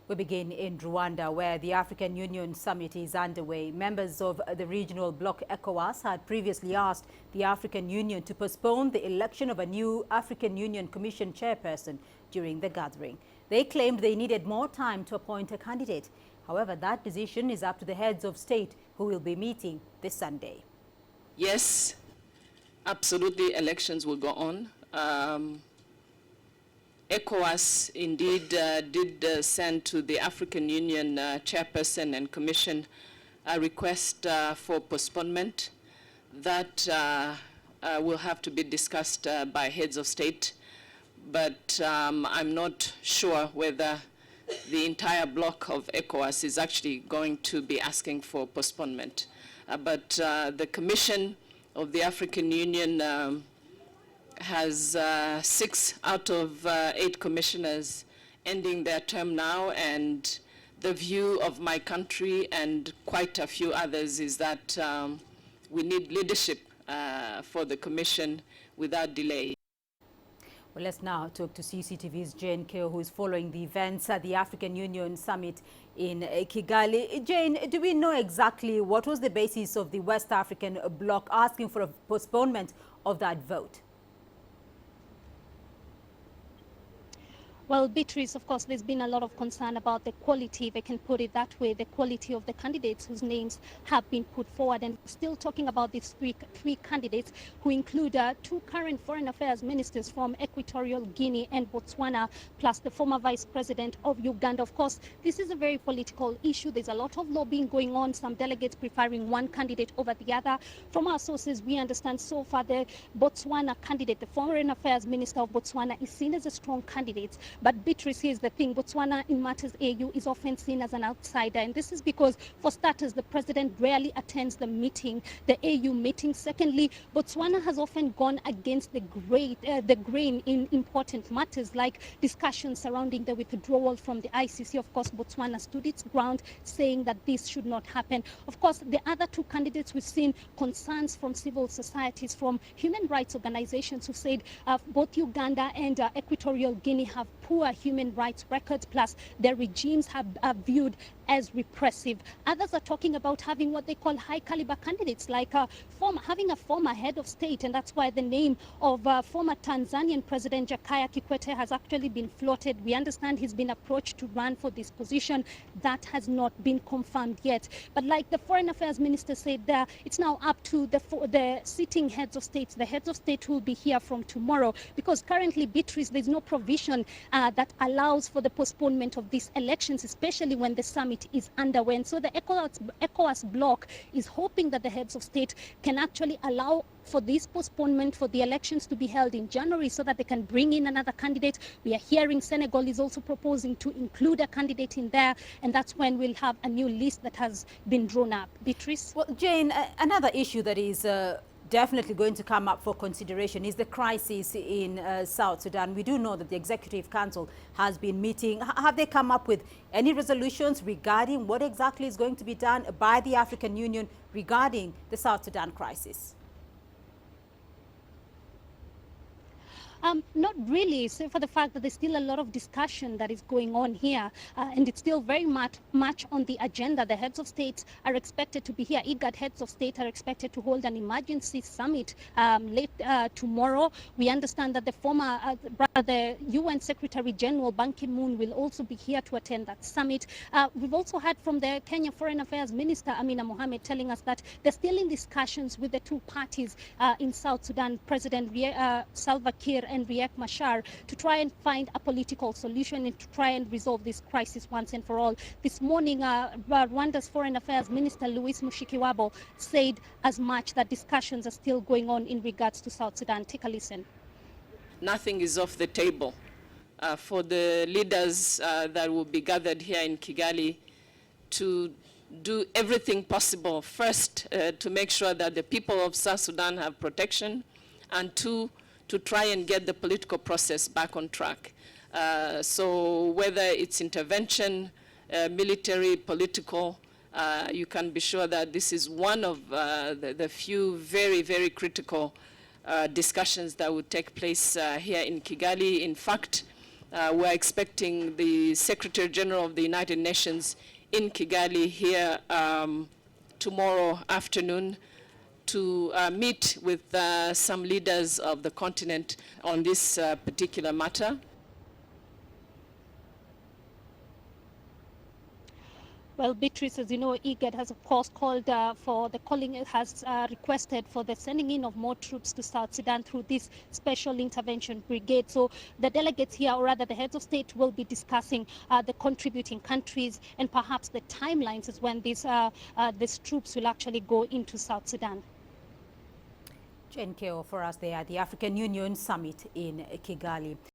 We begin in Rwanda, where the African Union summit is underway. Members of the regional bloc ECOWAS had previously asked the African Union to postpone the election of a new African Union Commission Chairperson during the gathering. They claimed they needed more time to appoint a candidate. However, that decision is up to the heads of state, who will be meeting this Sunday. Yes, absolutely, elections will go on. ECOWAS indeed did send to the African Union Chairperson and Commission a request for postponement that will have to be discussed by heads of state. But I'm not sure whether the entire bloc of ECOWAS is actually going to be asking for postponement. But the Commission of the African Union has 6 out of 8 commissioners ending their term now, and the view of my country and quite a few others is that we need leadership for the Commission without delay. Well, let's now talk to CCTV's Jane Keo, who is following the events at the African Union Summit in Kigali. Jane, do we know exactly what was the basis of the West African bloc asking for a postponement of that vote? Well, Beatrice, of course, there's been a lot of concern about the quality, if I can put it that way, the quality of the candidates whose names have been put forward. And still talking about these three candidates, who include 2 current foreign affairs ministers from Equatorial Guinea and Botswana, plus the former vice president of Uganda. Of course, this is a very political issue. There's a lot of lobbying going on, some delegates preferring one candidate over the other. From our sources, we understand so far the Botswana candidate, the foreign affairs minister of Botswana, is seen as a strong candidate. But Beatrice, here's the thing, Botswana in matters AU is often seen as an outsider, and this is because, for starters, the president rarely attends the AU meeting. Secondly, Botswana has often gone against the grain in important matters like discussions surrounding the withdrawal from the ICC. Of course, Botswana stood its ground, saying that this should not happen. Of course, the other 2 candidates, we've seen concerns from civil societies, from human rights organizations, who said both Uganda and Equatorial Guinea have poor human rights records, plus their regimes are viewed as repressive. Others are talking about having what they call high caliber candidates, like having a former head of state, and that's why the name of former Tanzanian President Jakaya Kikwete has actually been floated. We understand he's been approached to run for this position. That has not been confirmed yet. But like the foreign affairs minister said there, it's now up to the sitting heads of states, the heads of state who will be here from tomorrow, because currently, Beatrice, there's no provision that allows for the postponement of these elections, especially when the summit is underway. And so the ECOWAS bloc is hoping that the heads of state can actually allow for this postponement for the elections to be held in January, so that they can bring in another candidate. We are hearing Senegal is also proposing to include a candidate in there, and that's when we'll have a new list that has been drawn up. Beatrice? Well, Jane, another issue that is definitely going to come up for consideration is the crisis in South Sudan. We do know that the Executive Council has been meeting. Have they come up with any resolutions regarding what exactly is going to be done by the African Union regarding the South Sudan crisis? Not really, so for the fact that there's still a lot of discussion that is going on here, and it's still very much on the agenda. The heads of state are expected to be here. IGAD heads of state are expected to hold an emergency summit late tomorrow. We understand that the UN Secretary General Ban Ki-moon will also be here to attend that summit. We've also heard from the Kenya Foreign Affairs Minister Amina Mohamed telling us that they're still in discussions with the 2 parties in South Sudan, President Salva Kiir and Riek Machar, to try and find a political solution and to try and resolve this crisis once and for all. This morning, Rwanda's Foreign Affairs Minister Louis Mushikiwabo said as much, that discussions are still going on in regards to South Sudan. Take a listen. Nothing is off the table for the leaders that will be gathered here in Kigali to do everything possible, first to make sure that the people of South Sudan have protection, and 2, to try and get the political process back on track. So whether it's intervention, military, political, you can be sure that this is one of the few very, very critical discussions that would take place here in Kigali. In fact, we're expecting the Secretary General of the United Nations in Kigali here tomorrow afternoon to meet with some leaders of the continent on this particular matter. Well, Beatrice, as you know, IGAD has, of course, called for the requested for the sending in of more troops to South Sudan through this special intervention brigade. So the delegates here, or rather the heads of state, will be discussing the contributing countries and perhaps the timelines as when these troops will actually go into South Sudan. Jen Keo for us there at the African Union Summit in Kigali.